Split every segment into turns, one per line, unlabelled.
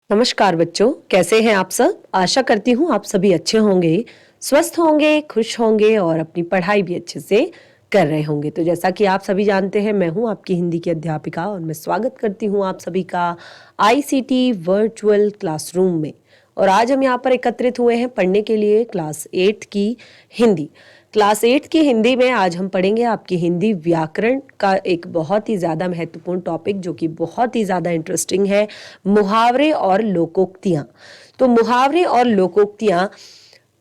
नमस्कार बच्चों, कैसे हैं आप सब? आशा करती हूँ आप सभी अच्छे होंगे, स्वस्थ होंगे, खुश होंगे और अपनी पढ़ाई भी अच्छे से कर रहे होंगे। तो जैसा कि आप सभी जानते हैं, मैं हूँ आपकी हिंदी की अध्यापिका और मैं स्वागत करती हूँ आप सभी का आईसीटी वर्चुअल क्लासरूम में। और आज हम यहाँ पर एकत्रित हुए हैं पढ़ने के लिए क्लास 8 की हिंदी। क्लास 8 की हिंदी में आज हम पढ़ेंगे आपकी हिंदी व्याकरण का एक बहुत ही ज़्यादा महत्वपूर्ण टॉपिक, जो कि बहुत ही ज़्यादा इंटरेस्टिंग है, मुहावरे और लोकोक्तियाँ। तो मुहावरे और लोकोक्तियाँ,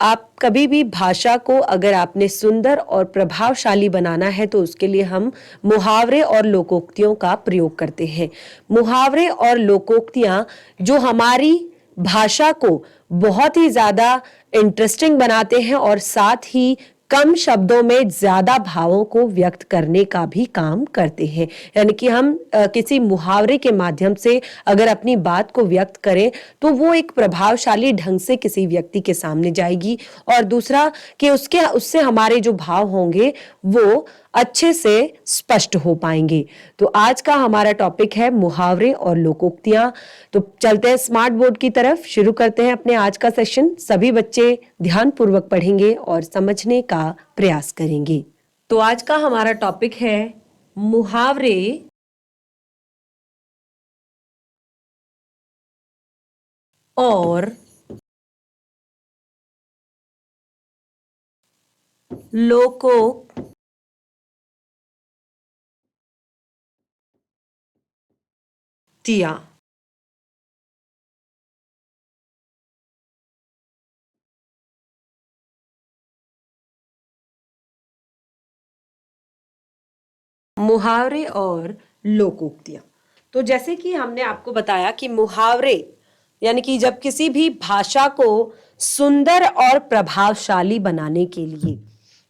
आप कभी भी भाषा को अगर आपने सुंदर और प्रभावशाली बनाना है तो उसके लिए हम मुहावरे और लोकोक्तियों का प्रयोग करते हैं। मुहावरे और लोकोक्तियाँ जो हमारी भाषा को बहुत ही ज़्यादा इंटरेस्टिंग बनाते हैं और साथ ही कम शब्दों में ज्यादा भावों को व्यक्त करने का भी काम करते हैं। यानी कि हम किसी मुहावरे के माध्यम से अगर अपनी बात को व्यक्त करें तो वो एक प्रभावशाली ढंग से किसी व्यक्ति के सामने जाएगी, और दूसरा कि उससे हमारे जो भाव होंगे वो अच्छे से स्पष्ट हो पाएंगे। तो आज का हमारा टॉपिक है मुहावरे और लोकोक्तियां। तो चलते हैं स्मार्ट बोर्ड की तरफ, शुरू करते हैं अपने आज का सेशन। सभी बच्चे ध्यानपूर्वक पढ़ेंगे और समझने का प्रयास करेंगे। तो आज का हमारा टॉपिक है मुहावरे और लोकोक्तियां। मुहावरे और लोकोक्तियां। तो जैसे कि हमने आपको बताया कि मुहावरे यानी कि जब किसी भी भाषा को सुंदर और प्रभावशाली बनाने के लिए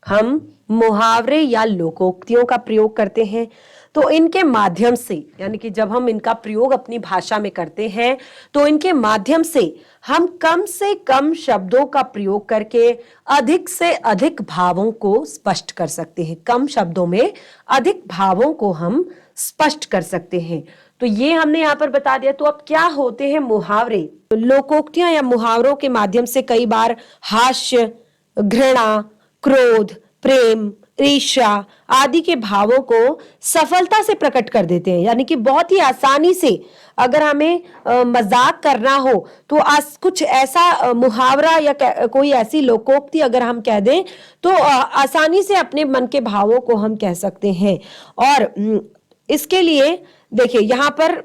हम मुहावरे या लोकोक्तियों का प्रयोग करते हैं, तो इनके माध्यम से यानी कि जब हम इनका प्रयोग अपनी भाषा में करते हैं तो इनके माध्यम से हम कम से कम शब्दों का प्रयोग करके अधिक से अधिक भावों को स्पष्ट कर सकते हैं। कम शब्दों में अधिक भावों को हम स्पष्ट कर सकते हैं। तो ये हमने यहाँ पर बता दिया। तो अब क्या होते हैं मुहावरे? लोकोक्तियां या मुहावरों के माध्यम से कई बार हास्य, घृणा, क्रोध, प्रेम, ईर्ष्या आदि के भावों को सफलता से प्रकट कर देते हैं। यानी कि बहुत ही आसानी से अगर हमें मजाक करना हो तो कुछ ऐसा मुहावरा या कोई ऐसी लोकोक्ति अगर हम कह दें तो आसानी से अपने मन के भावों को हम कह सकते हैं। और इसके लिए देखिए, यहाँ पर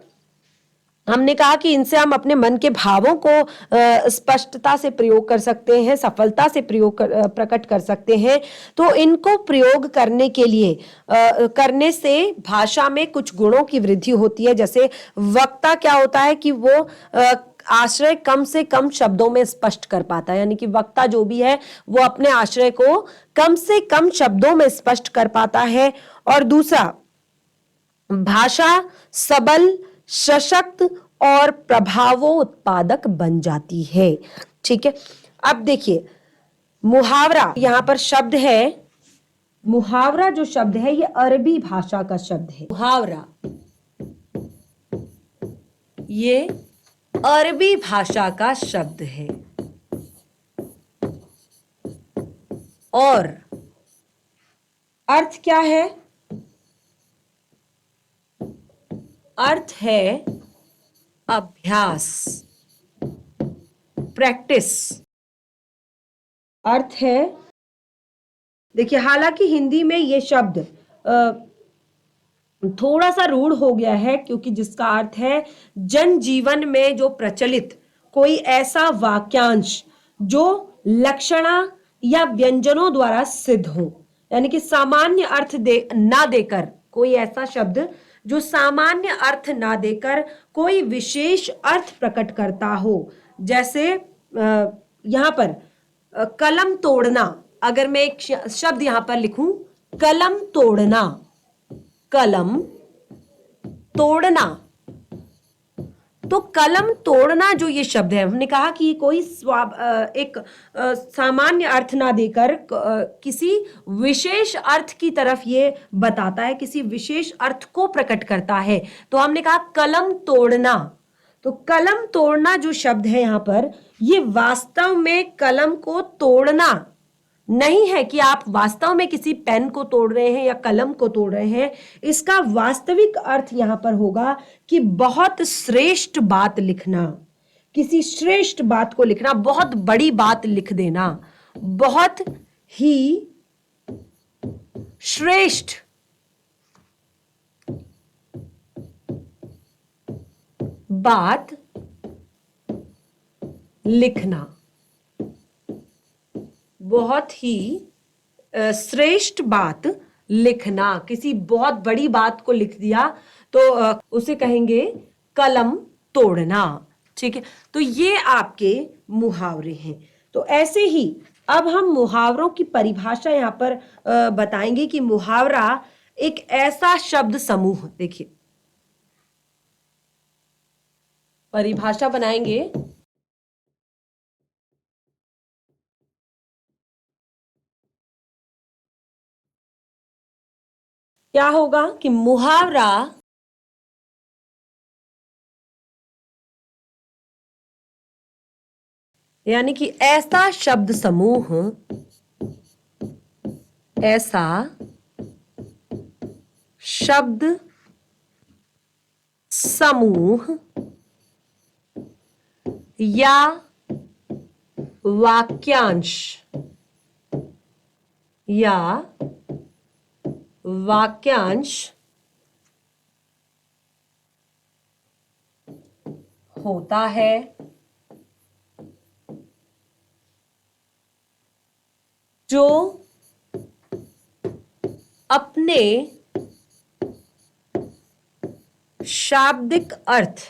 हमने कहा कि इनसे हम अपने मन के भावों को स्पष्टता से प्रयोग कर सकते हैं, सफलता से प्रकट कर सकते हैं। तो इनको प्रयोग करने के लिए करने से भाषा में कुछ गुणों की वृद्धि होती है। जैसे वक्ता क्या होता है कि वो आश्रय कम से कम शब्दों में स्पष्ट कर पाता है। यानी कि वक्ता जो भी है वो अपने आश्रय को कम से कम शब्दों में स्पष्ट कर पाता है। और दूसरा, भाषा सबल, सशक्त और प्रभावोत्पादक बन जाती है। ठीक है, अब देखिए मुहावरा, यहां पर शब्द है मुहावरा। जो शब्द है ये अरबी भाषा का शब्द है। मुहावरा ये अरबी भाषा का शब्द है और अर्थ क्या है? अर्थ है अभ्यास, प्रैक्टिस। अर्थ है, देखिए हालांकि हिंदी में ये शब्द थोड़ा सा रूढ़ हो गया है, क्योंकि जिसका अर्थ है जनजीवन में जो प्रचलित कोई ऐसा वाक्यांश जो लक्षणा या व्यंजनों द्वारा सिद्ध हो। यानी कि सामान्य अर्थ ना देकर कोई ऐसा शब्द जो सामान्य अर्थ ना देकर कोई विशेष अर्थ प्रकट करता हो। जैसे यहां पर कलम तोड़ना, अगर मैं एक शब्द यहां पर लिखूं, कलम तोड़ना, कलम तोड़ना, तो कलम तोड़ना जो ये शब्द है, हमने कहा कि कोई एक सामान्य अर्थ ना देकर किसी विशेष अर्थ की तरफ ये बताता है, किसी विशेष अर्थ को प्रकट करता है। तो हमने कहा कलम तोड़ना, तो कलम तोड़ना जो शब्द है यहां पर, ये वास्तव में कलम को तोड़ना नहीं है कि आप वास्तव में किसी पेन को तोड़ रहे हैं या कलम को तोड़ रहे हैं। इसका वास्तविक अर्थ यहां पर होगा कि बहुत श्रेष्ठ बात लिखना, किसी श्रेष्ठ बात को लिखना, बहुत बड़ी बात लिख देना, बहुत ही श्रेष्ठ बात लिखना, बहुत ही श्रेष्ठ बात लिखना। किसी बहुत बड़ी बात को लिख दिया तो उसे कहेंगे कलम तोड़ना। ठीक है, तो ये आपके मुहावरे हैं। तो ऐसे ही अब हम मुहावरों की परिभाषा यहां पर बताएंगे कि मुहावरा एक ऐसा शब्द समूह, देखिए परिभाषा बनाएंगे। क्या होगा कि मुहावरा यानी कि ऐसा शब्द समूह, ऐसा शब्द समूह या वाक्यांश या वाक्यांश होता है जो अपने शाब्दिक अर्थ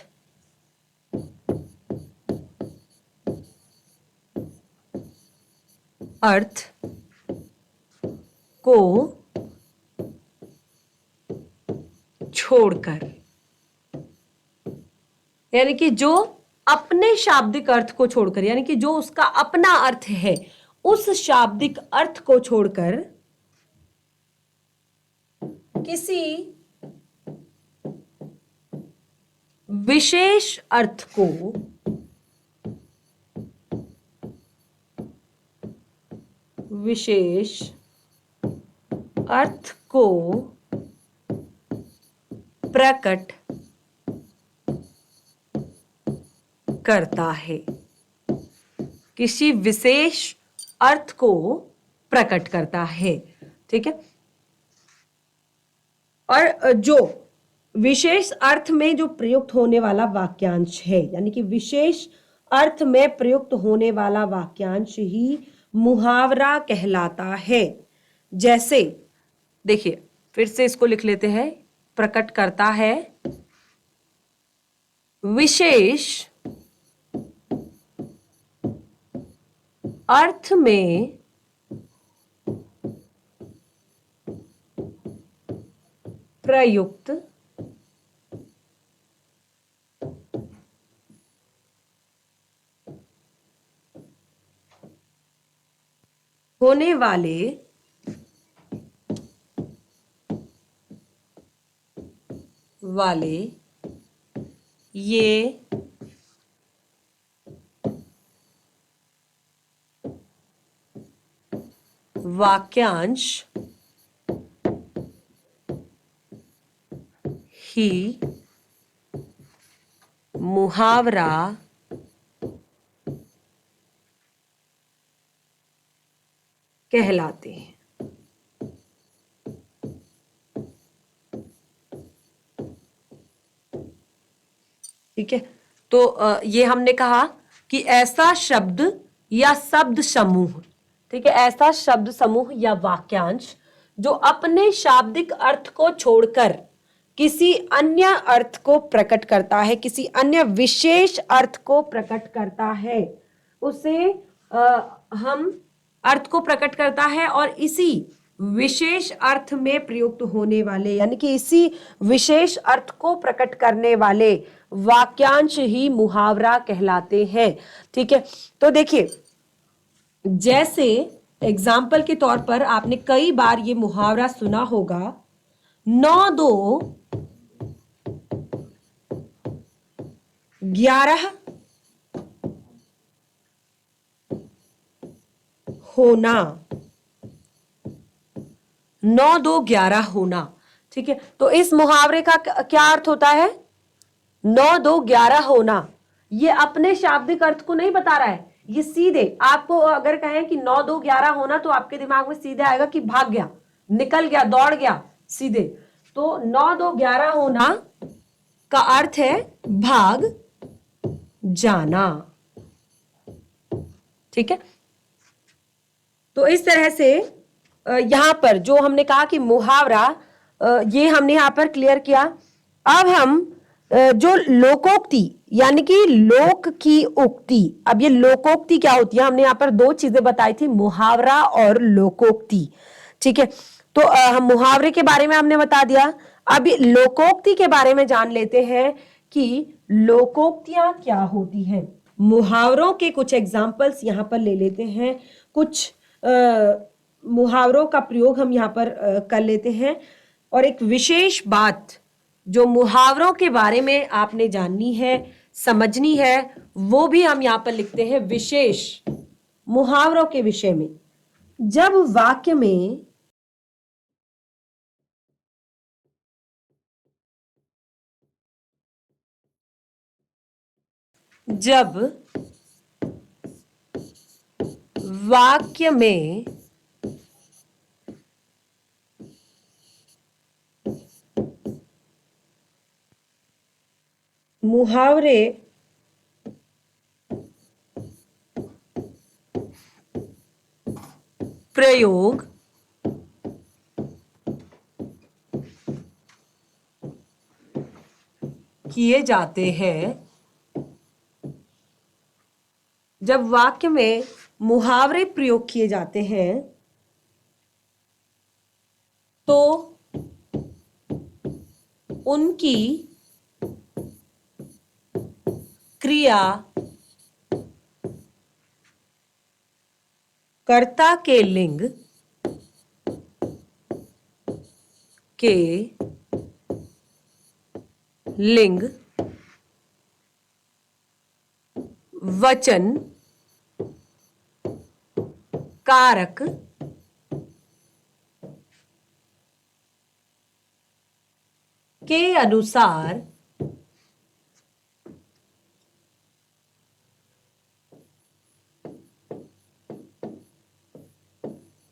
को छोड़कर, यानी कि जो अपने शाब्दिक अर्थ को छोड़कर, यानी कि जो उसका अपना अर्थ है, उस शाब्दिक अर्थ को छोड़कर किसी विशेष अर्थ को प्रकट करता है, किसी विशेष अर्थ को प्रकट करता है। ठीक है, और जो विशेष अर्थ में जो प्रयुक्त होने वाला वाक्यांश है, यानी कि विशेष अर्थ में प्रयुक्त होने वाला वाक्यांश ही मुहावरा कहलाता है। जैसे देखिए, फिर से इसको लिख लेते हैं। प्रकट करता है, विशेष अर्थ में प्रयुक्त होने वाले ये वाक्यांश ही मुहावरा कहलाते हैं। ठीक है, तो ये हमने कहा कि ऐसा शब्द या शब्द समूह, ठीक है, ऐसा शब्द समूह या वाक्यांश जो अपने शाब्दिक अर्थ को छोड़कर किसी अन्य अर्थ को प्रकट करता है, किसी अन्य विशेष अर्थ को प्रकट करता है, उसे हम अर्थ को प्रकट करता है और इसी विशेष अर्थ में प्रयुक्त होने वाले, यानी कि इसी विशेष अर्थ को प्रकट करने वाले वाक्यांश ही मुहावरा कहलाते हैं। ठीक है, तो देखिए, जैसे एग्जाम्पल के तौर पर आपने कई बार ये मुहावरा सुना होगा, 9 2 11 होना, 9 2 11 होना। ठीक है, तो इस मुहावरे का क्या अर्थ होता है? 9 2 11 होना। ये अपने शाब्दिक अर्थ को नहीं बता रहा है, ये सीधे आपको अगर कहें कि 9 2 11 होना, तो आपके दिमाग में सीधे आएगा कि भाग गया, निकल गया, दौड़ गया सीधे। तो 9 2 11 होना का अर्थ है भाग जाना। ठीक है, तो इस तरह से यहां पर जो हमने कहा कि मुहावरा, ये हमने यहां पर क्लियर किया। अब हम जो लोकोक्ति यानी कि लोक की उक्ति, अब ये लोकोक्ति क्या होती है? हमने यहां पर दो चीजें बताई थी, मुहावरा और लोकोक्ति। ठीक है, तो हम मुहावरे के बारे में हमने बता दिया। अब लोकोक्ति के बारे में जान लेते हैं कि लोकोक्तियां क्या होती हैं। मुहावरों के कुछ एग्जाम्पल्स यहां पर ले लेते हैं, कुछ मुहावरों का प्रयोग हम यहां पर कर लेते हैं। और एक विशेष बात जो मुहावरों के बारे में आपने जाननी है, समझनी है, वो भी हम यहां पर लिखते हैं विशेष मुहावरों के विषय में। जब वाक्य में मुहावरे प्रयोग किए जाते हैं, जब वाक्य में मुहावरे प्रयोग किए जाते हैं, तो उनकी क्रिया कर्ता के लिंग के लिंग, वचन, कारक के अनुसार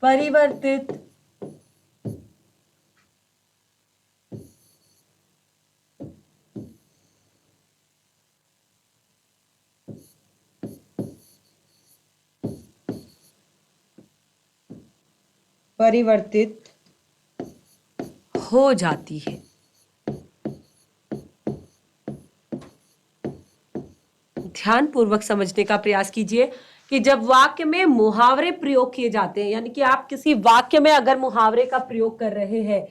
परिवर्तित हो जाती है। ध्यानपूर्वक समझने का प्रयास कीजिए कि जब वाक्य में मुहावरे प्रयोग किए जाते हैं, यानी कि आप किसी वाक्य में अगर मुहावरे का प्रयोग कर रहे हैं,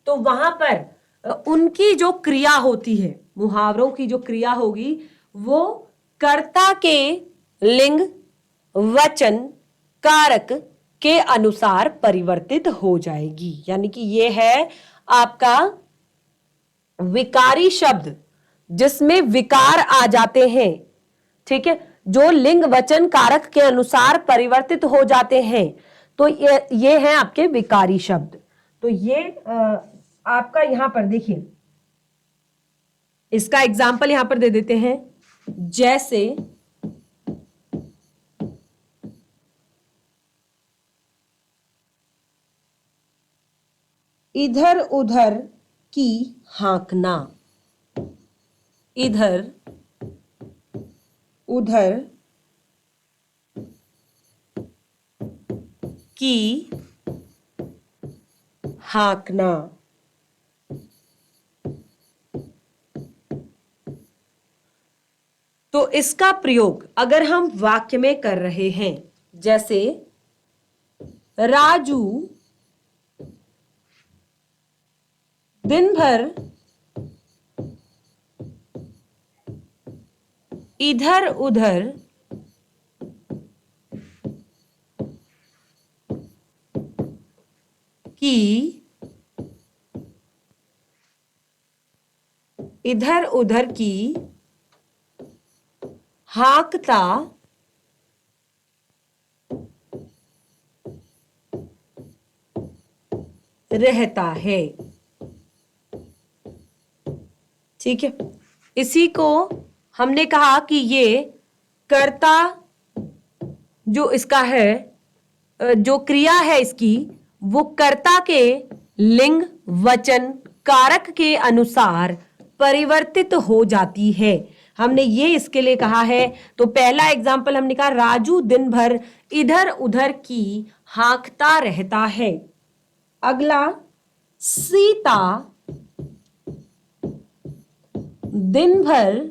तो वहां पर उनकी जो क्रिया होती है, मुहावरों की जो क्रिया होगी, वो कर्ता के लिंग, वचन, कारक के अनुसार परिवर्तित हो जाएगी। यानी कि ये है आपका विकारी शब्द, जिसमें विकार आ जाते हैं। ठीक है, जो लिंग, वचन, कारक के अनुसार परिवर्तित हो जाते हैं, तो ये है आपके विकारी शब्द। तो ये आपका यहां पर देखिए, इसका एग्जाम्पल यहां पर दे देते हैं। जैसे इधर उधर की हाँकना, इधर उधर की हाँकना। तो इसका प्रयोग अगर हम वाक्य में कर रहे हैं, जैसे राजू दिन भर इधर उधर की इधर उधर की हाँकता रहता है। ठीक है, इसी को हमने कहा कि ये कर्ता जो इसका है, जो क्रिया है इसकी, वो कर्ता के लिंग वचन कारक के अनुसार परिवर्तित हो जाती है। हमने ये इसके लिए कहा है। तो पहला एग्जाम्पल हमने कहा राजू दिन भर इधर उधर की हाँकता रहता है। अगला, सीता दिन भर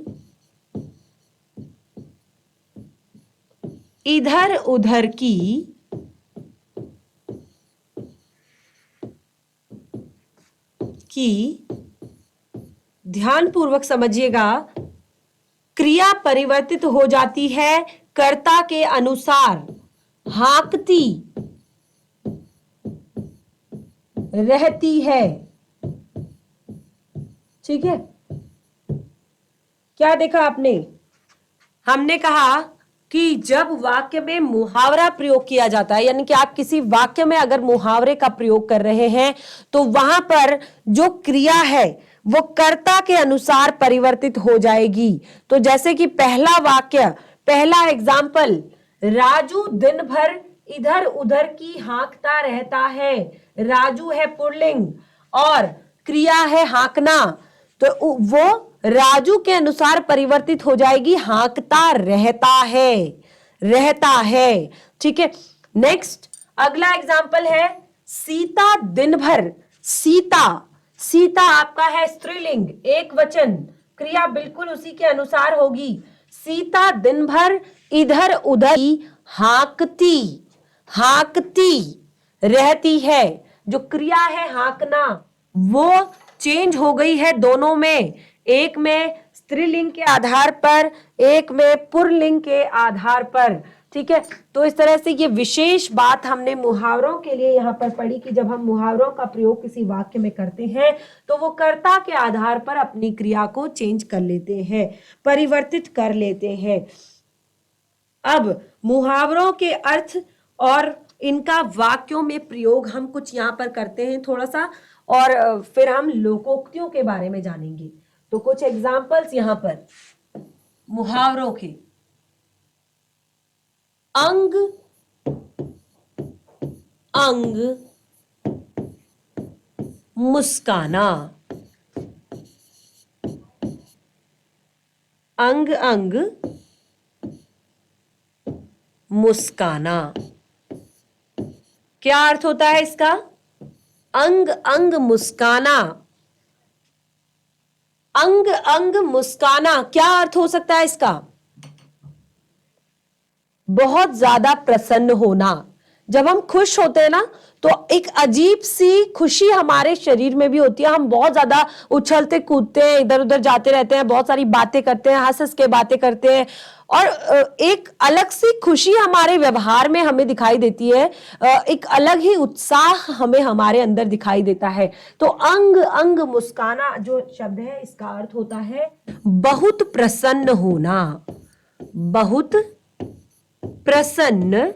इधर उधर की ध्यानपूर्वक समझिएगा, क्रिया परिवर्तित हो जाती है कर्ता के अनुसार, हाँकती रहती है। ठीक है, क्या देखा आपने? हमने कहा कि जब वाक्य में मुहावरा प्रयोग किया जाता है, यानी कि आप किसी वाक्य में अगर मुहावरे का प्रयोग कर रहे हैं तो वहां पर जो क्रिया है वो कर्ता के अनुसार परिवर्तित हो जाएगी। तो जैसे कि पहला वाक्य, पहला एग्जाम्पल, राजू दिन भर इधर उधर की हाँकता रहता है। राजू है पुल्लिंग और क्रिया है हाँकना, तो वो राजू के अनुसार परिवर्तित हो जाएगी, हाँकता रहता है, रहता है। ठीक है, नेक्स्ट अगला एग्जाम्पल है सीता दिन भर। सीता, सीता आपका है स्त्रीलिंग, एक वचन, क्रिया बिल्कुल उसी के अनुसार होगी। सीता दिन भर इधर उधर हाँकती, हाँकती रहती है। जो क्रिया है हाँकना वो चेंज हो गई है दोनों में, एक में स्त्रीलिंग के आधार पर, एक में पुल्लिंग के आधार पर। ठीक है, तो इस तरह से ये विशेष बात हमने मुहावरों के लिए यहाँ पर पढ़ी कि जब हम मुहावरों का प्रयोग किसी वाक्य में करते हैं तो वो कर्ता के आधार पर अपनी क्रिया को चेंज कर लेते हैं, परिवर्तित कर लेते हैं। अब मुहावरों के अर्थ और इनका वाक्यों में प्रयोग हम कुछ यहाँ पर करते हैं थोड़ा सा, और फिर हम लोकोक्तियों के बारे में जानेंगे। तो कुछ एग्जाम्पल्स यहाँ पर मुहावरों के, अंग अंग मुस्काना, अंग अंग मुस्काना, क्या अर्थ होता है इसका? अंग अंग मुस्काना, अंग अंग मुस्काना क्या अर्थ हो सकता है इसका? बहुत ज्यादा प्रसन्न होना। जब हम खुश होते हैं ना तो एक अजीब सी खुशी हमारे शरीर में भी होती है, हम बहुत ज्यादा उछलते कूदते हैं, इधर उधर जाते रहते हैं, बहुत सारी बातें करते हैं, हंस हंस के बातें करते हैं, और एक अलग सी खुशी हमारे व्यवहार में हमें दिखाई देती है, एक अलग ही उत्साह हमें हमारे अंदर दिखाई देता है। तो अंग अंग मुस्काना जो शब्द है इसका अर्थ होता है बहुत प्रसन्न होना, बहुत प्रसन्न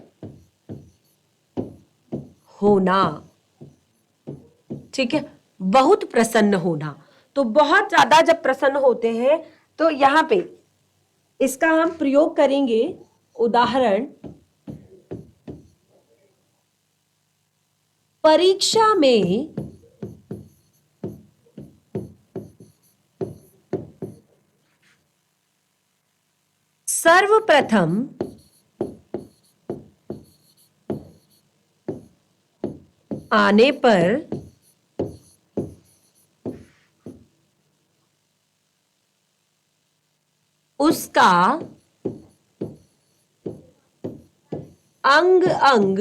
होना। ठीक है, बहुत प्रसन्न होना। तो बहुत ज्यादा जब प्रसन्न होते हैं तो यहां पे इसका हम प्रयोग करेंगे। उदाहरण, परीक्षा में सर्वप्रथम आने पर उसका अंग अंग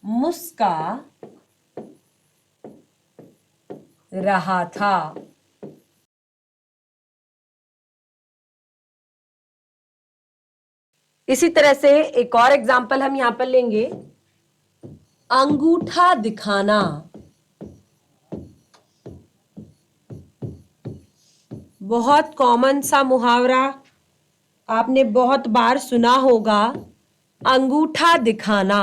मुस्का रहा था। इसी तरह से एक और एग्जाम्पल हम यहां पर लेंगे, अंगूठा दिखाना, बहुत कॉमन सा मुहावरा आपने बहुत बार सुना होगा, अंगूठा दिखाना।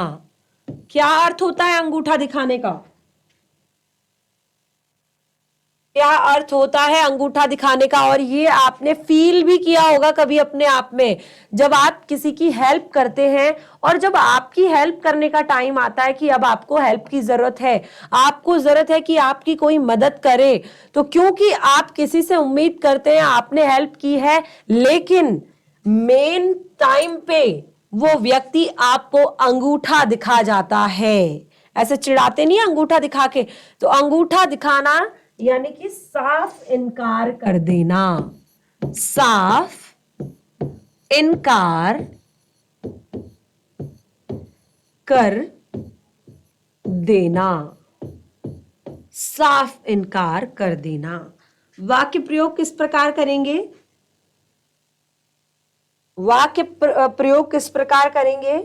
क्या अर्थ होता है अंगूठा दिखाने का? क्या अर्थ होता है अंगूठा दिखाने का? और ये आपने फील भी किया होगा कभी अपने आप में, जब आप किसी की हेल्प करते हैं और जब आपकी हेल्प करने का टाइम आता है कि अब आपको हेल्प की जरूरत है, आपको जरूरत है कि आपकी कोई मदद करे, तो क्योंकि आप किसी से उम्मीद करते हैं, आपने हेल्प की है, लेकिन मेन टाइम पे वो व्यक्ति आपको अंगूठा दिखा जाता है। ऐसे चिढ़ाते नहीं अंगूठा दिखा के, तो अंगूठा दिखाना यानी कि साफ इनकार कर देना। साफ इनकार कर देना। साफ इनकार कर देना। वाक्य प्रयोग किस प्रकार करेंगे? वाक्य प्रयोग किस प्रकार करेंगे?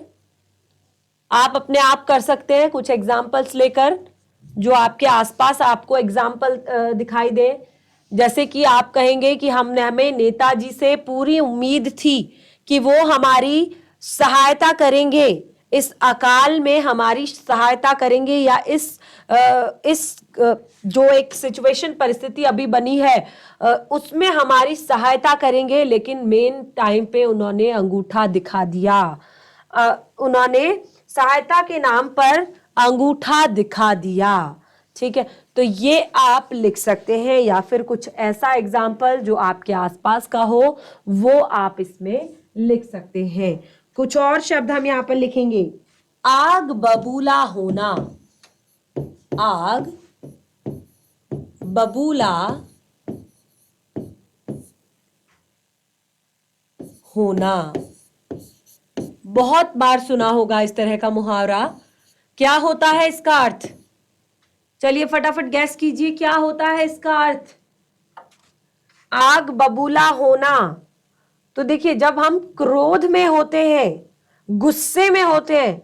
आप अपने आप कर सकते हैं कुछ एग्जाम्पल्स लेकर, जो आपके आसपास आपको एग्जाम्पल दिखाई दे। जैसे कि आप कहेंगे कि हमें नेताजी से पूरी उम्मीद थी कि वो हमारी सहायता करेंगे, इस अकाल में हमारी सहायता करेंगे, या इस जो एक सिचुएशन परिस्थिति अभी बनी है उसमें हमारी सहायता करेंगे, लेकिन मेन टाइम पे उन्होंने अंगूठा दिखा दिया। उन्होंने सहायता के नाम पर अंगूठा दिखा दिया। ठीक है, तो ये आप लिख सकते हैं, या फिर कुछ ऐसा एग्जाम्पल जो आपके आसपास का हो वो आप इसमें लिख सकते हैं। कुछ और शब्द हम यहां पर लिखेंगे। आग बबूला होना। आग बबूला होना, बहुत बार सुना होगा इस तरह का मुहावरा। क्या होता है इसका अर्थ? चलिए फटाफट गैस कीजिए, क्या होता है इसका अर्थ? आग बबूला होना। तो देखिए, जब हम क्रोध में होते हैं, गुस्से में होते हैं,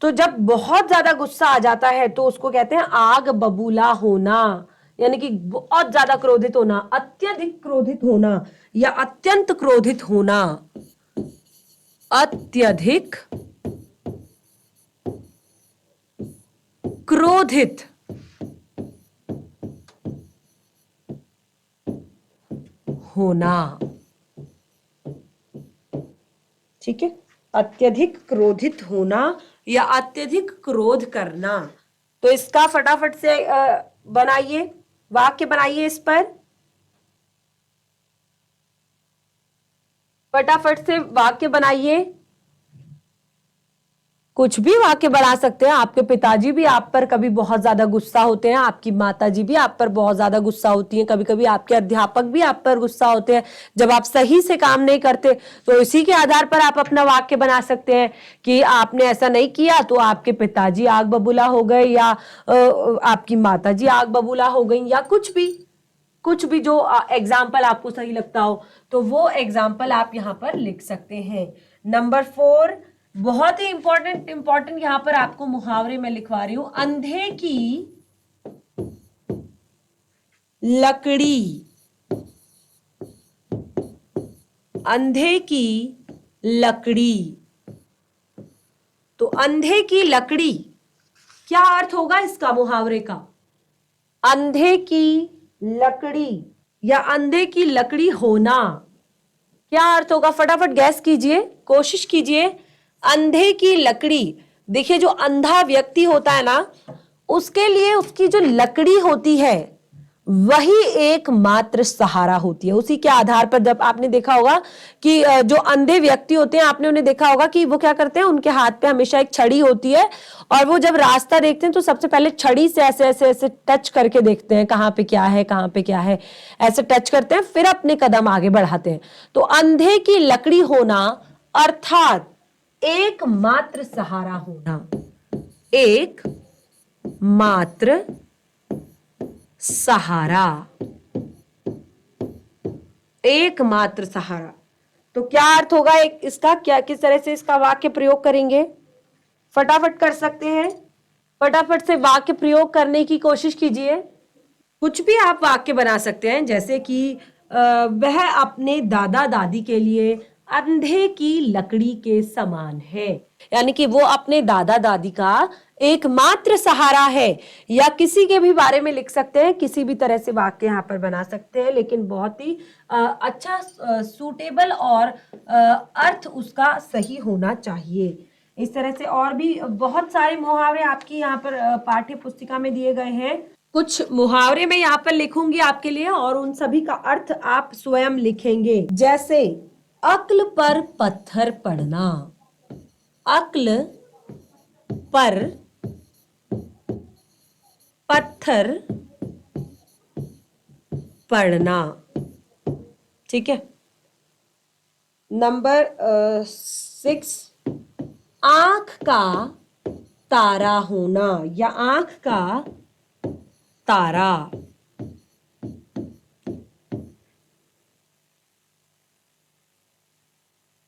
तो जब बहुत ज्यादा गुस्सा आ जाता है तो उसको कहते हैं आग बबूला होना, यानी कि बहुत ज्यादा क्रोधित होना, अत्यधिक क्रोधित होना, या अत्यंत क्रोधित होना। अत्यधिक क्रोधित होना। ठीक है, अत्यधिक क्रोधित होना या अत्यधिक क्रोध करना। तो इसका फटाफट से बनाइए, वाक्य बनाइए इस पर, फटाफट से वाक्य बनाइए। कुछ भी वाक्य बना सकते हैं। आपके पिताजी भी आप पर कभी बहुत ज्यादा गुस्सा होते हैं, आपकी माताजी भी आप पर बहुत ज्यादा गुस्सा होती हैं, कभी कभी आपके अध्यापक भी आप पर गुस्सा होते हैं जब आप सही से काम नहीं करते। तो इसी के आधार पर आप अपना वाक्य बना सकते हैं कि आपने ऐसा नहीं किया तो आपके पिताजी आग बबूला हो गए, या आपकी माताजी आग बबूला हो गई, या कुछ भी जो एग्जाम्पल आपको सही लगता हो, तो वो एग्जाम्पल आप यहां पर लिख सकते हैं। नंबर 4, बहुत ही इंपॉर्टेंट यहां पर आपको मुहावरे में लिखवा रही हूं। अंधे की लकड़ी। अंधे की लकड़ी। तो अंधे की लकड़ी, क्या अर्थ होगा इसका मुहावरे का? अंधे की लकड़ी या अंधे की लकड़ी होना, क्या अर्थ होगा? फटाफट गैस कीजिए, कोशिश कीजिए। अंधे की लकड़ी, देखिए जो अंधा व्यक्ति होता है ना, उसके लिए उसकी जो लकड़ी होती है वही एकमात्र सहारा होती है। उसी के आधार पर जब आपने देखा होगा कि जो अंधे व्यक्ति होते हैं, आपने उन्हें देखा होगा कि वो क्या करते हैं, उनके हाथ पे हमेशा एक छड़ी होती है, और वो जब रास्ता देखते हैं तो सबसे पहले छड़ी से ऐसे ऐसे ऐसे टच करके देखते हैं कहां पे क्या है, कहां पे क्या है, ऐसे टच करते हैं, फिर अपने कदम आगे बढ़ाते हैं। तो अंधे की लकड़ी होना अर्थात एकमात्र सहारा होना। एक मात्र सहारा। एकमात्र सहारा। तो क्या अर्थ होगा एक इसका? क्या, किस तरह से इसका वाक्य प्रयोग करेंगे? फटाफट कर सकते हैं, फटाफट से वाक्य प्रयोग करने की कोशिश कीजिए। कुछ भी आप वाक्य बना सकते हैं, जैसे कि वह अपने दादा दादी के लिए अंधे की लकड़ी के समान है। यानी कि वो अपने दादा दादी का एकमात्र सहारा है। या किसी के भी बारे में लिख सकते हैं, किसी भी तरह से वाक्य यहाँ पर बना सकते हैं, लेकिन बहुत ही अच्छा सूटेबल और अर्थ उसका सही होना चाहिए। इस तरह से और भी बहुत सारे मुहावरे आपकी यहाँ पर पाठ्य पुस्तिका में दिए गए हैं। कुछ मुहावरे मैं यहाँ पर लिखूंगी आपके लिए और उन सभी का अर्थ आप स्वयं लिखेंगे। जैसे अक्ल पर पत्थर पड़ना, अक्ल पर पत्थर पड़ना। ठीक है। नंबर 6, आंख का तारा होना या आंख का तारा।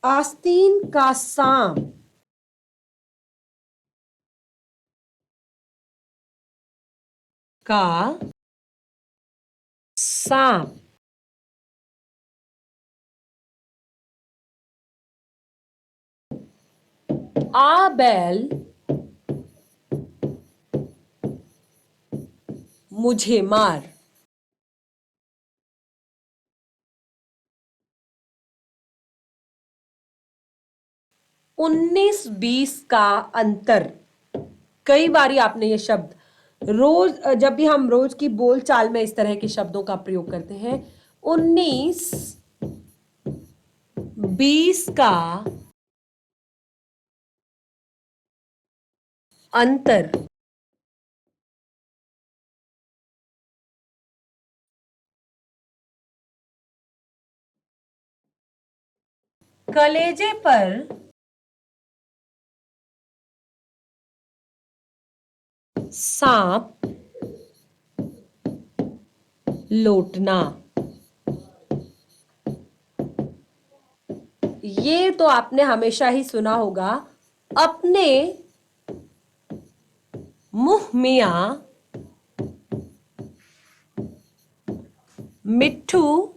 आस्तीन का सांप, का सांप। आ बैल मुझे मार। 19-20 का अंतर। कई बारी आपने ये शब्द रोज, जब भी हम रोज की बोलचाल में इस तरह के शब्दों का प्रयोग करते हैं, 19-20 का अंतर। कलेजे पर सांप लौटना। ये तो आपने हमेशा ही सुना होगा। अपने मुंह मियां मिट्ठू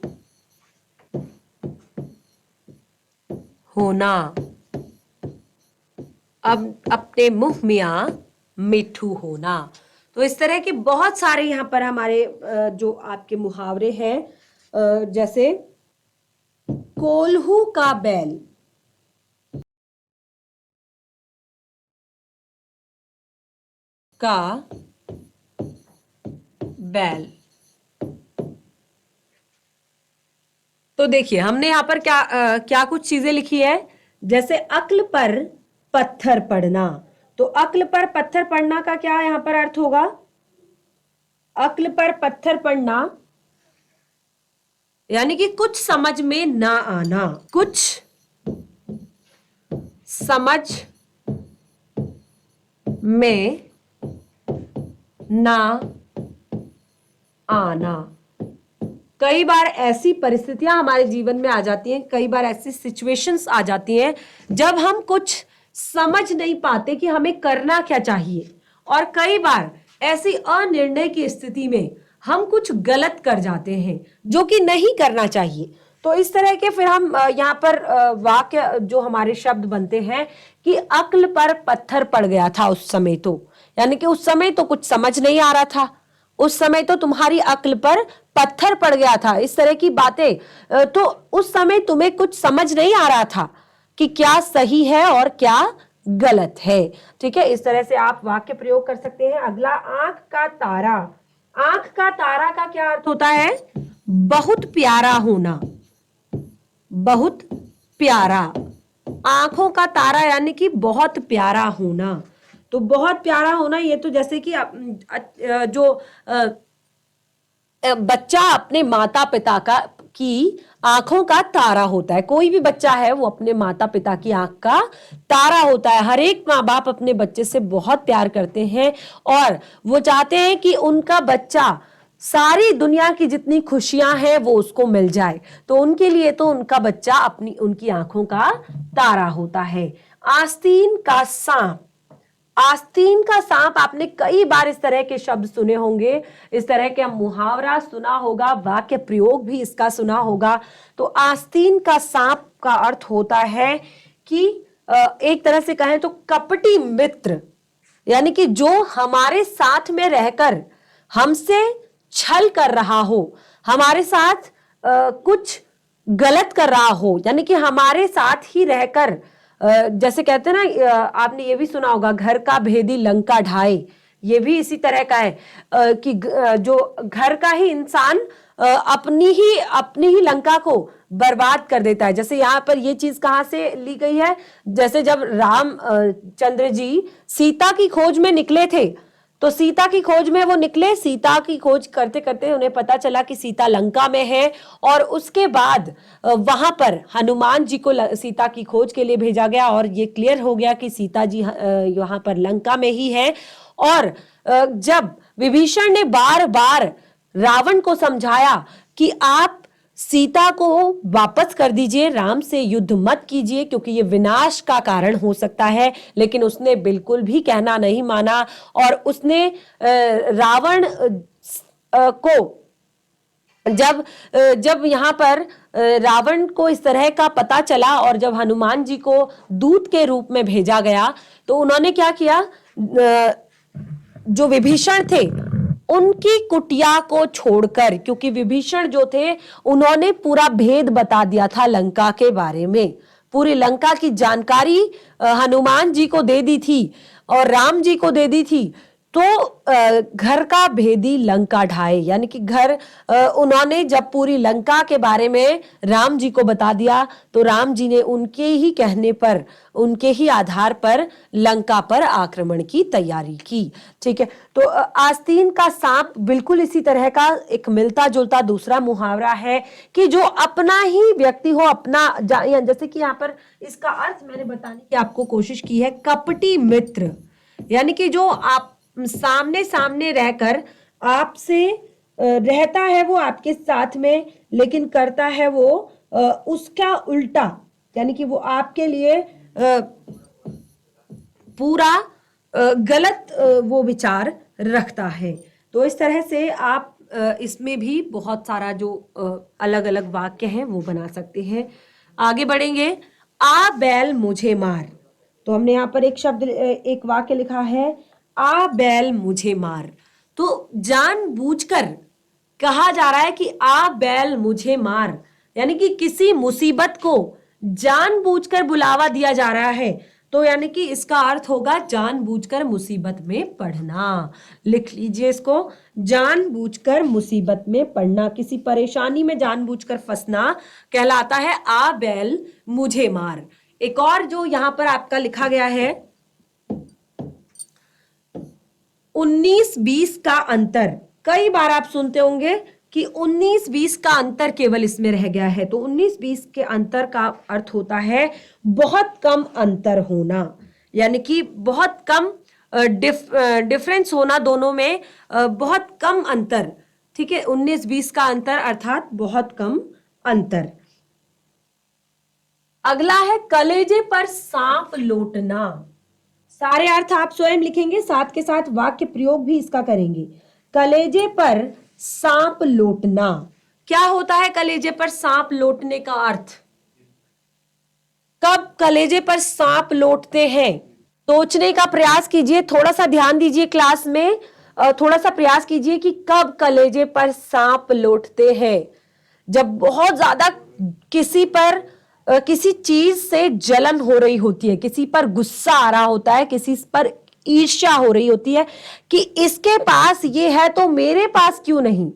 होना। अब अपने मुंह मियां मिट्ठू होना। तो इस तरह के बहुत सारे यहाँ पर हमारे जो आपके मुहावरे हैं, जैसे कोल्हू का बैल, का बैल। तो देखिए हमने यहाँ पर क्या कुछ चीजें लिखी है। जैसे अक्ल पर पत्थर पड़ना, तो अक्ल पर पत्थर पड़ना का क्या यहाँ पर अर्थ होगा? अक्ल पर पत्थर पड़ना यानी कि कुछ समझ में ना आना, कुछ समझ में ना आना। कई बार ऐसी परिस्थितियां हमारे जीवन में आ जाती हैं, कई बार ऐसी सिचुएशंस आ जाती हैं जब हम कुछ समझ नहीं पाते कि हमें करना क्या चाहिए, और कई बार ऐसी अनिर्णय की स्थिति में हम कुछ गलत कर जाते हैं जो कि नहीं करना चाहिए। तो इस तरह के फिर हम यहाँ पर वाक्य जो हमारे शब्द बनते हैं कि अक्ल पर पत्थर पड़ गया था उस समय, तो यानी कि उस समय तो कुछ समझ नहीं आ रहा था, उस समय तो तुम्हारी अक्ल पर पत्थर पड़ गया था, इस तरह की बातें। तो उस समय तुम्हें कुछ समझ नहीं आ रहा था कि क्या सही है और क्या गलत है। ठीक है, इस तरह से आप वाक्य प्रयोग कर सकते हैं। अगला, आंख का तारा। आंख का तारा का क्या अर्थ होता है? बहुत प्यारा होना, बहुत प्यारा। आंखों का तारा यानी कि बहुत प्यारा होना। तो बहुत प्यारा होना, ये तो जैसे कि जो बच्चा अपने माता पिता की आंखों का तारा होता है। कोई भी बच्चा है वो अपने माता पिता की आंख का तारा होता है। हर एक माँ बाप अपने बच्चे से बहुत प्यार करते हैं और वो चाहते हैं कि उनका बच्चा सारी दुनिया की जितनी खुशियां हैं वो उसको मिल जाए। तो उनके लिए तो उनका बच्चा उनकी आंखों का तारा होता है। आस्तीन का सांप, आस्तीन का सांप, आपने कई बार इस तरह के शब्द सुने होंगे, इस तरह का मुहावरा सुना होगा, वाक्य प्रयोग भी इसका सुना होगा। तो आस्तीन का सांप का अर्थ होता है कि एक तरह से कहें तो कपटी मित्र, यानी कि जो हमारे साथ में रहकर हमसे छल कर रहा हो, हमारे साथ कुछ गलत कर रहा हो, यानी कि हमारे साथ ही रहकर जैसे कहते हैं ना, आपने ये भी सुना होगा, घर का भेदी लंका ढाए, ये भी इसी तरह का है कि जो घर का ही इंसान अपनी ही लंका को बर्बाद कर देता है। जैसे यहाँ पर ये चीज कहां से ली गई है, जैसे जब राम चंद्र जी सीता की खोज में निकले थे, तो सीता की खोज में वो निकले, सीता की खोज करते करते उन्हें पता चला कि सीता लंका में है, और उसके बाद वहां पर हनुमान जी को सीता की खोज के लिए भेजा गया, और ये क्लियर हो गया कि सीता जी यहाँ पर लंका में ही है। और जब विभीषण ने बार बार रावण को समझाया कि आप सीता को वापस कर दीजिए, राम से युद्ध मत कीजिए क्योंकि ये विनाश का कारण हो सकता है, लेकिन उसने बिल्कुल भी कहना नहीं माना, और उसने रावण को जब यहाँ पर रावण को इस तरह का पता चला, और जब हनुमान जी को दूत के रूप में भेजा गया, तो उन्होंने क्या किया, जो विभीषण थे उनकी कुटिया को छोड़कर, क्योंकि विभीषण जो थे उन्होंने पूरा भेद बता दिया था लंका के बारे में, पूरी लंका की जानकारी हनुमान जी को दे दी थी और राम जी को दे दी थी। तो घर का भेदी लंका ढाए, यानी कि घर उन्होंने जब पूरी लंका के बारे में राम जी को बता दिया, तो राम जी ने उनके ही कहने पर, उनके ही आधार पर लंका पर आक्रमण की तैयारी की। ठीक है, तो आस्तीन का सांप बिल्कुल इसी तरह का एक मिलता जुलता दूसरा मुहावरा है कि जो अपना ही व्यक्ति हो, अपना, जैसे कि यहाँ पर इसका अर्थ मैंने बताने की आपको कोशिश की है, कपटी मित्र, यानी कि जो आप सामने सामने रहकर आपसे रहता है वो आपके साथ में, लेकिन करता है वो उसका उल्टा, यानी कि वो आपके लिए पूरा गलत वो विचार रखता है। तो इस तरह से आप इसमें भी बहुत सारा जो अलग अलग वाक्य हैं वो बना सकते हैं। आगे बढ़ेंगे। आ बैल मुझे मार, तो हमने यहाँ पर एक शब्द, एक वाक्य लिखा है, आ बैल मुझे मार। तो जानबूझकर कहा जा रहा है कि आ बैल मुझे मार, यानी कि किसी मुसीबत को जानबूझकर बुलावा दिया जा रहा है, तो यानी कि इसका अर्थ होगा जानबूझकर मुसीबत में पड़ना। लिख लीजिए इसको, जानबूझकर मुसीबत में पड़ना, किसी परेशानी में जानबूझकर फंसना कहलाता है आ बैल मुझे मार। एक और जो यहां पर आपका लिखा गया है, 19-20 का अंतर, कई बार आप सुनते होंगे कि 19-20 का अंतर केवल इसमें रह गया है, तो 19-20 के अंतर का अर्थ होता है बहुत कम अंतर होना, यानी कि बहुत कम डिफरेंस होना दोनों में, बहुत कम अंतर। ठीक है, 19-20 का अंतर अर्थात बहुत कम अंतर। अगला है कलेजे पर सांप लोटना। सारे अर्थ आप स्वयं लिखेंगे, साथ के साथ वाक्य प्रयोग भी इसका करेंगे। कलेजे पर सांप लोटना, क्या होता है कलेजे पर सांप लोटने का अर्थ? कब कलेजे पर सांप लोटते हैं, सोचने का प्रयास कीजिए, थोड़ा सा ध्यान दीजिए क्लास में, थोड़ा सा प्रयास कीजिए कि कब कलेजे पर सांप लोटते हैं। जब बहुत ज्यादा किसी पर किसी चीज से जलन हो रही होती है, किसी पर गुस्सा आ रहा होता है, किसी पर ईर्ष्या हो रही होती है कि इसके पास ये है तो मेरे पास क्यों नहीं।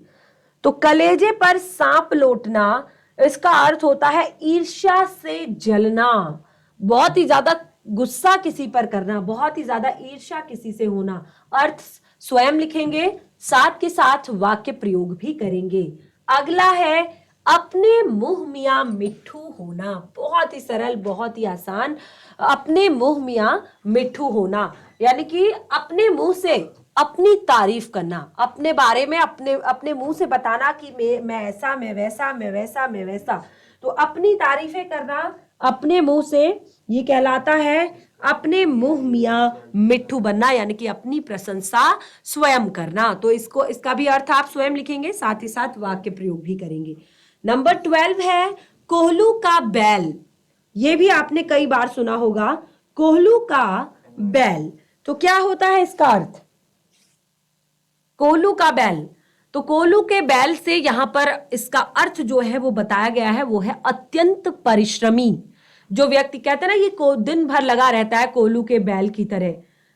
तो कलेजे पर सांप लोटना, इसका अर्थ होता है ईर्ष्या से जलना, बहुत ही ज्यादा गुस्सा किसी पर करना, बहुत ही ज्यादा ईर्ष्या किसी से होना। अर्थ स्वयं लिखेंगे, साथ के साथ वाक्य प्रयोग भी करेंगे। अगला है अपने मुंह मियां मिट्ठू होना, बहुत ही सरल, बहुत ही आसान। अपने मुंह मियां मिट्ठू होना, यानी कि अपने मुंह से अपनी तारीफ करना, अपने बारे में अपने मुंह से बताना कि मैं ऐसा, मैं वैसा, मैं वैसा, मैं वैसा। तो अपनी तारीफें करना, अपने मुंह से, ये कहलाता है अपने मुंह मियां मिट्ठू बनना, यानी कि अपनी प्रशंसा स्वयं करना। तो इसका भी अर्थ आप स्वयं लिखेंगे, साथ ही साथ वाक्य प्रयोग भी करेंगे। नंबर 12 है कोहलू का बैल। ये भी आपने कई बार सुना होगा, कोहलू का बैल। तो क्या होता है इसका अर्थ? कोहलू का बैल, तो कोहलू के बैल से यहां पर इसका अर्थ जो है वो बताया गया है, वो है अत्यंत परिश्रमी। जो व्यक्ति, कहते हैं ना ये को दिन भर लगा रहता है कोहलू के बैल की तरह।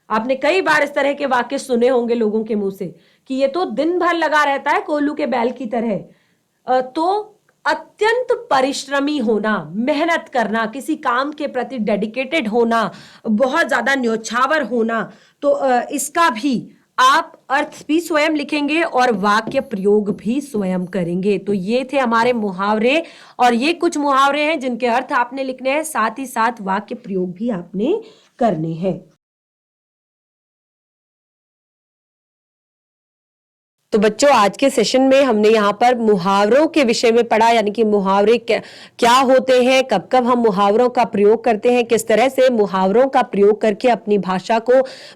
आपने कई बार इस तरह के वाक्य सुने होंगे लोगों के मुंह से कि ये तो दिन भर लगा रहता है कोहलू के बैल की तरह। तो अत्यंत परिश्रमी होना, मेहनत करना, किसी काम के प्रति डेडिकेटेड होना, बहुत ज्यादा न्योछावर होना। तो इसका भी आप अर्थ भी स्वयं लिखेंगे और वाक्य प्रयोग भी स्वयं करेंगे। तो ये थे हमारे मुहावरे, और ये कुछ मुहावरे हैं जिनके अर्थ आपने लिखने हैं, साथ ही साथ वाक्य प्रयोग भी आपने करने हैं। तो बच्चों, आज के सेशन में हमने यहाँ पर मुहावरों के विषय में पढ़ा, यानी कि मुहावरे क्या होते हैं, कब कब हम मुहावरों का प्रयोग करते हैं, किस तरह से मुहावरों का प्रयोग करके अपनी भाषा को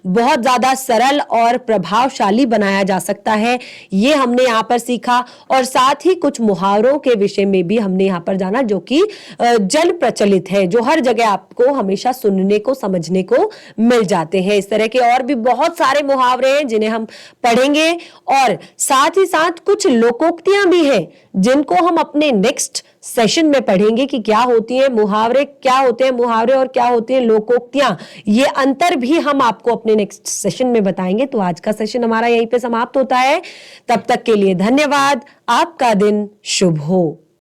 बहुत ज्यादा सरल और प्रभावशाली बनाया जा सकता है, ये हमने यहाँ पर सीखा। और साथ ही कुछ मुहावरों के विषय में भी हमने यहाँ पर जाना, जो कि जन प्रचलित है, जो हर जगह आपको हमेशा सुनने को, समझने को मिल जाते हैं। इस तरह के और भी बहुत सारे मुहावरे हैं जिन्हें हम पढ़ेंगे, और साथ ही साथ कुछ लोकोक्तियां भी हैं जिनको हम अपने नेक्स्ट सेशन में पढ़ेंगे कि क्या होती है मुहावरे, क्या होते हैं मुहावरे और क्या होती है लोकोक्तियां। ये अंतर भी हम आपको अपने नेक्स्ट सेशन में बताएंगे। तो आज का सेशन हमारा यहीं पे समाप्त होता है। तब तक के लिए धन्यवाद। आपका दिन शुभ हो।